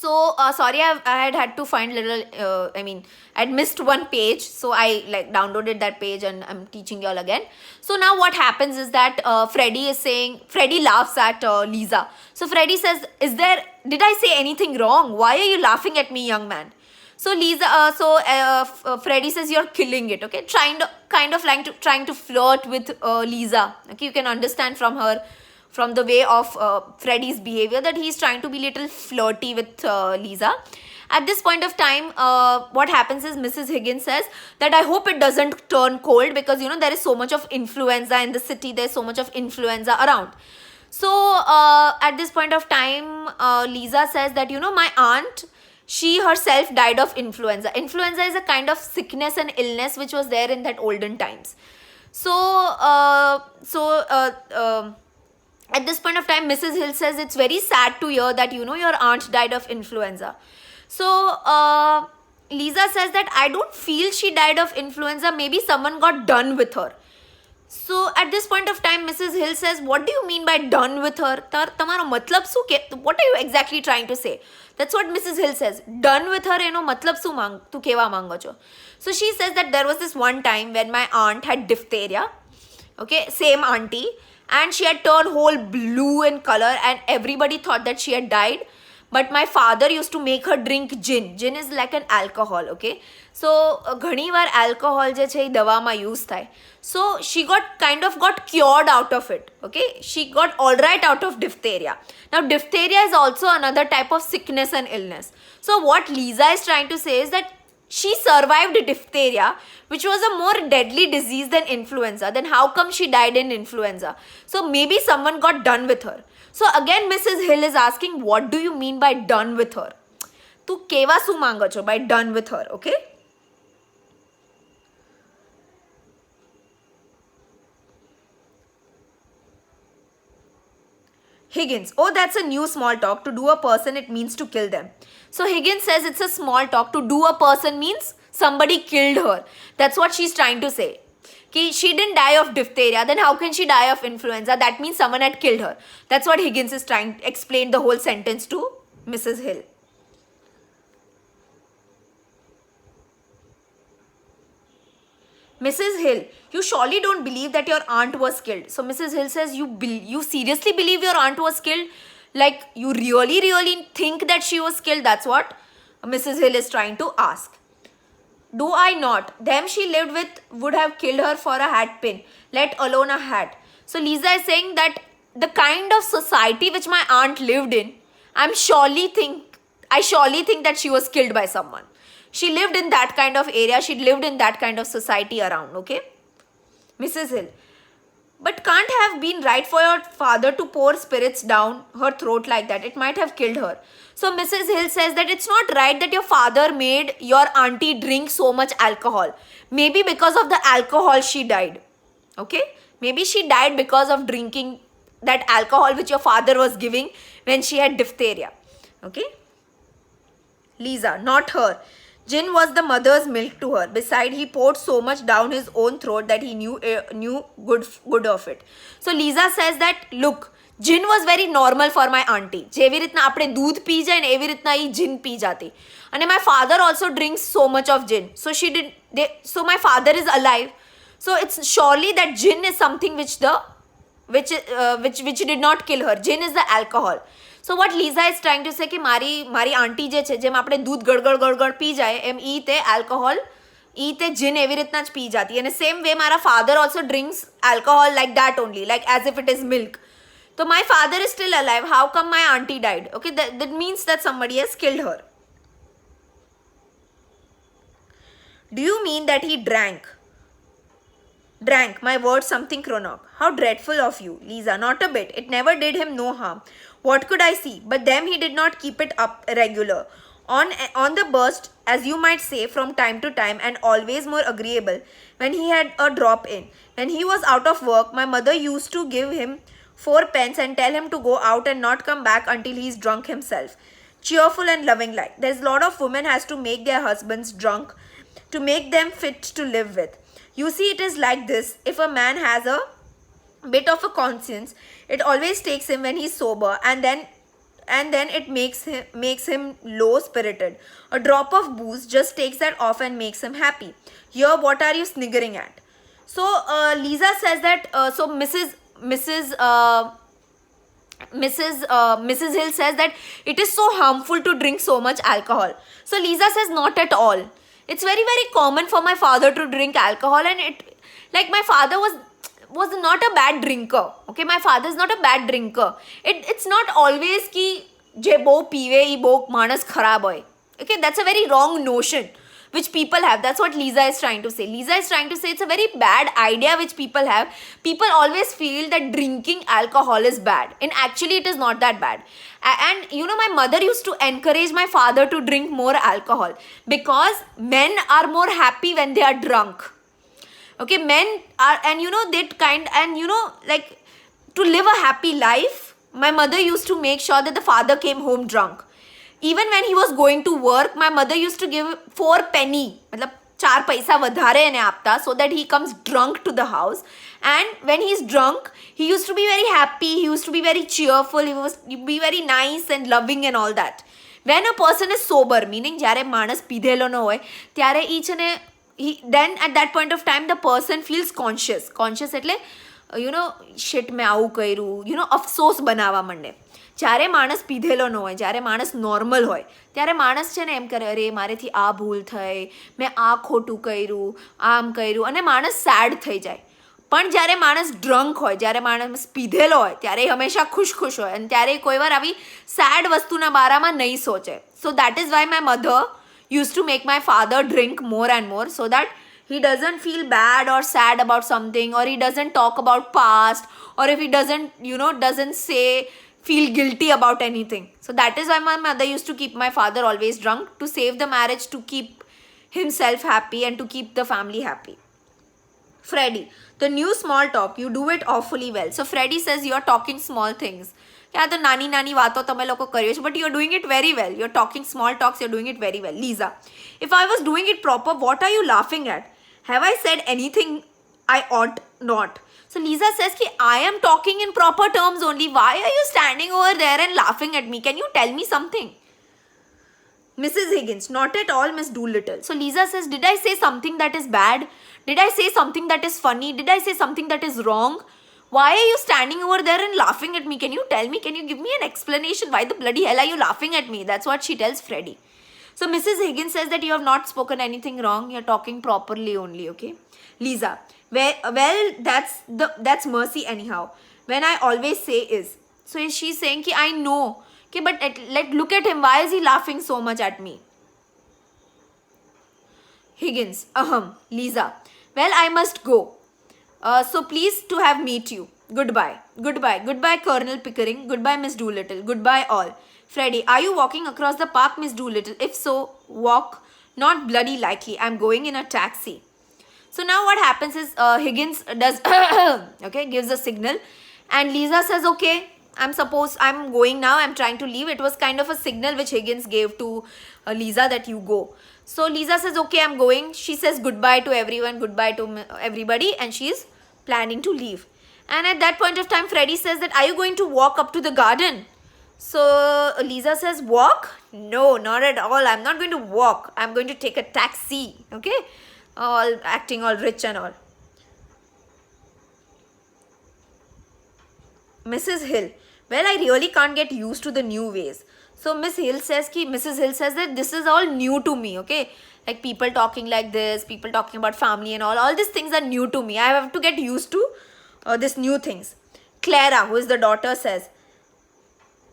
So sorry, I had to find little. I'd missed one page, so I like downloaded that page and I'm teaching you all again. So now what happens is that Freddie laughs at Lisa. So Freddie says, Did I say anything wrong? Why are you laughing at me, young man?" So Freddie says, "You're killing it." Okay, trying to flirt with Lisa. Okay, you can understand from the way of Freddie's behavior that he's trying to be little flirty with Lisa. At this point of time, what happens is Mrs. Higgins says that I hope it doesn't turn cold, because there is so much of influenza in the city. There's so much of influenza around. So at this point of time, Lisa says that my aunt, she herself died of influenza. Influenza is a kind of sickness and illness which was there in that olden times. So at this point of time, Mrs. Hill says it's very sad to hear that your aunt died of influenza. So Lisa says that I don't feel she died of influenza. Maybe someone got done with her. So at this point of time, Mrs. Hill says, "What do you mean by done with her? Tamaro matlab su ke? What are you exactly trying to say?" That's what Mrs. Hill says. Done with her, matlab su tu keva mango cho. So she says that there was this one time when my aunt had diphtheria. Okay, same auntie. And she had turned whole blue in color and everybody thought that she had died. But my father used to make her drink gin. Gin is like an alcohol, okay? So, ghani var alcohol je chhe dawa ma use thai. So, she got cured out of it, okay? She got alright out of diphtheria. Now, diphtheria is also another type of sickness and illness. So, what Lisa is trying to say is that she survived diphtheria, which was a more deadly disease than influenza. Then how come she died in influenza? So maybe someone got done with her. So again, Mrs. Hill is asking, what do you mean by done with her? Tu keva su manga cho by done with her, okay? Higgins, oh, that's a new small talk. To do a person, it means to kill them. So Higgins says it's a small talk. To do a person means somebody killed her. That's what she's trying to say. She didn't die of diphtheria, then how can she die of influenza? That means someone had killed her. That's what Higgins is trying to explain the whole sentence to Mrs. Hill. Mrs. Hill, you surely don't believe that your aunt was killed. So Mrs. Hill says, you seriously believe your aunt was killed? Like, you really think that she was killed? That's what Mrs. Hill is trying to ask. Do I not? Them she lived with would have killed her for a hat pin, let alone a hat. So Lisa is saying that the kind of society which my aunt lived in, I surely think that she was killed by someone. She lived in that kind of area. She lived in that kind of society around, okay? Mrs. Hill. But can't have been right for your father to pour spirits down her throat like that. It might have killed her. So Mrs. Hill says that it's not right that your father made your auntie drink so much alcohol. Maybe because of the alcohol she died. Okay? Maybe she died because of drinking that alcohol which your father was giving when she had diphtheria. Okay? Lisa, not her. Gin was the mother's milk to her. Besides, he poured so much down his own throat that he knew good of it. So Lisa says that, look, gin was very normal for my auntie. જેવી રીતના આપણે દૂધ પી જાય ને એવી રીતના એ gin પી જાતી. અને my father also drinks so much of gin. So my father is alive. So it's surely that gin is something which did not kill her. Gin is the alcohol. So what Lisa is trying to say कि મારી આંટી જે છે જેમ આપણે દૂધ ગળગળ પી જાય એમ ઈ તે alcohol ઈ તે gin એવી રીતના જ પી જાતી. અને same way મારા father also drinks alcohol like that only, like as if it is milk. So my father is still alive. How come my auntie died? Okay, that means that somebody has killed her. Do you mean that he drank? Drank, my word, something Cronach. How dreadful of you, Lisa. Not a bit. It never did him no harm. What could I see? But them he did not keep it up regular. On the burst, as you might say, from time to time, and always more agreeable, when he had a drop in. When he was out of work, my mother used to give him 4 pence and tell him to go out and not come back until he is drunk himself. Cheerful and loving like. There's a lot of women has to make their husbands drunk to make them fit to live with. You see, it is like this. If a man has a bit of a conscience, it always takes him when he's sober, and then and then it makes him low spirited. A drop of booze just takes that off and makes him happy. Here, what are you sniggering at? So Lisa says that so Mrs. Hill says that it is so harmful to drink so much alcohol. So Lisa says not at all. It's very very common for my father to drink alcohol, and it, like, my father was not a bad drinker. Okay, my father is not a bad drinker. It's not always ki je bo pive I bo manas kharab hoy. Okay, that's a very wrong notion which people have. That's what Lisa is trying to say. Lisa is trying to say it's a very bad idea which people have. People always feel that drinking alcohol is bad, and actually it is not that bad. And you know, my mother used to encourage my father to drink more alcohol because men are more happy when they are drunk. Okay, men are, and you know, like, to live a happy life, my mother used to make sure that the father came home drunk. Even when he was going to work, my mother used to give 4 penny, मतलब 4 पैसा वधारे એને આપતા, so that he comes drunk to the house. And when he's drunk, he used to be very happy, he used to be very cheerful, he was be very nice and loving and all that. When a person is sober, meaning જ્યારે માણસ પીધેલો ન હોય, ત્યારે then at that point of time the person feels conscious. Conscious એટલે, you know, shit મેં આવું કર્યું, you know, અફસોસ બનાવવા માંડે. જ્યારે માણસ પીધેલો ન હોય, જ્યારે માણસ નોર્મલ હોય, ત્યારે માણસ છે ને એમ કરે, અરે મારેથી આ ભૂલ થઈ, મેં આ ખોટું કર્યું, આમ કર્યું, અને માણસ સેડ થઈ જાય. પણ જ્યારે માણસ ડ્રંક હોય, જ્યારે માણસ પીધેલો હોય, ત્યારે હંમેશા ખુશ હોય, અને ત્યારે કોઈ વાર આવી સેડ વસ્તુના બારામાં નહીં સોચે. So that is why my mother used to make my father drink more and more, so that he doesn't feel bad or sad about something, or he doesn't talk about past, or if he doesn't feel guilty about anything. So that is why my mother used to keep my father always drunk, to save the marriage, to keep himself happy and to keep the family happy. Freddie, the new small talk, you do it awfully well. So Freddie says you're talking small things. Yeah, the nani vato tame loko karyo છો, but you're doing it very well. You're talking small talks, you're doing it very well. Lisa, if I was doing it proper, what are you laughing at? Have I said anything I ought not? So Lisa says ki I am talking in proper terms only. Why are you standing over there and laughing at me? Can you tell me something? Mrs. Higgins, not at all, Miss Doolittle. So Lisa says, did I say something that is bad? Did I say something that is funny? Did I say something that is wrong? Why are you standing over there and laughing at me? Can you tell me? Can you give me an explanation? Why the bloody hell are you laughing at me? That's what she tells Freddie. So Mrs. Higgins says that you have not spoken anything wrong. You're talking properly only, okay? Lisa, well, that's mercy anyhow. When I always say is. So she's saying ki I know. Okay, but look at him. Why is he laughing so much at me? Higgins, Lisa, well, I must go. So pleased to have meet you. Goodbye. Goodbye. Goodbye, Colonel Pickering. Goodbye, Miss Doolittle. Goodbye, all. Freddie, are you walking across the park, Miss Doolittle? If so, walk. Not bloody likely. I'm going in a taxi. So now what happens is Higgins does, okay, gives a signal. And Lisa says, okay, I'm going now. I'm trying to leave. It was kind of a signal which Higgins gave to Lisa that you go. So Lisa says, okay, I'm going. She says goodbye to everyone, goodbye to everybody, and she's planning to leave. And at that point of time, Freddie says that, are you going to walk up to the garden? So Lisa says, walk? No, not at all. I'm not going to walk. I'm going to take a taxi. Okay? All acting all rich and all. Mrs. Hill, well, I really can't get used to the new ways. So Mrs. Hill says that this is all new to me, okay? Like people talking like this, people talking about family and all these things are new to me. I have to get used to these new things. Clara, who is the daughter, says,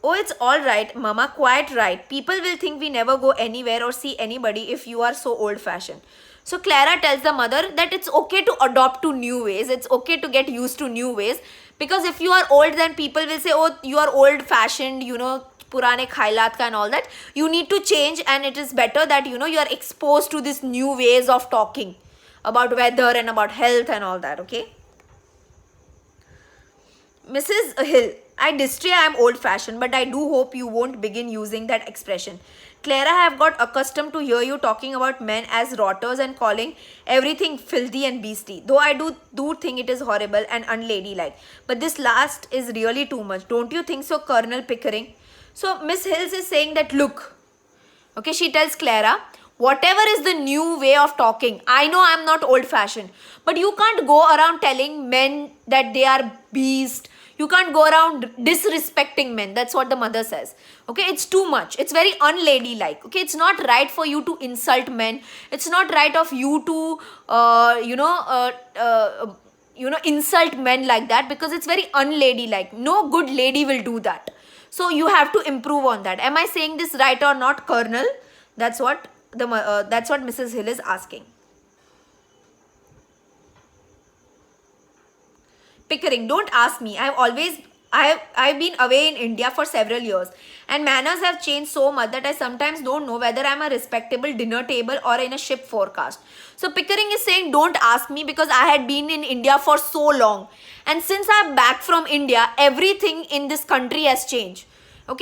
oh, it's all right, Mama, quite right. People will think we never go anywhere or see anybody if you are so old-fashioned. So Clara tells the mother that it's okay to adopt to new ways. It's okay to get used to new ways. Because if you are old, then people will say, oh, you are old-fashioned, you know, purane khailat ka and all that. You need to change, and it is better that, you know, you are exposed to these new ways of talking about weather and about health and all that, okay? Mrs. Hill, I distray I am old-fashioned, but I do hope you won't begin using that expression. Clara, I have got accustomed to hear you talking about men as rotters and calling everything filthy and beastly. Though I do think it is horrible and unladylike. But this last is really too much. Don't you think so, Colonel Pickering? So Miss Hills is saying that, look, okay, she tells Clara, whatever is the new way of talking, I know I'm not old fashioned, but you can't go around telling men that they are beast. You can't go around disrespecting men. That's what the mother says. Okay, it's too much. It's very unladylike. Okay, it's not right for you to insult men. It's not right of you to, insult men like that, because it's very unladylike. No good lady will do that. So you have to improve on that. Am I saying this right or not, Colonel? That's what Mrs. Hill is asking. Pickering, don't ask me. I've been away in India for several years, and manners have changed so much that I sometimes don't know whether I'm a respectable dinner table or in a ship forecast. So Pickering is saying, don't ask me, because I had been in India for so long, and since I'm back from India, everything in this country has changed.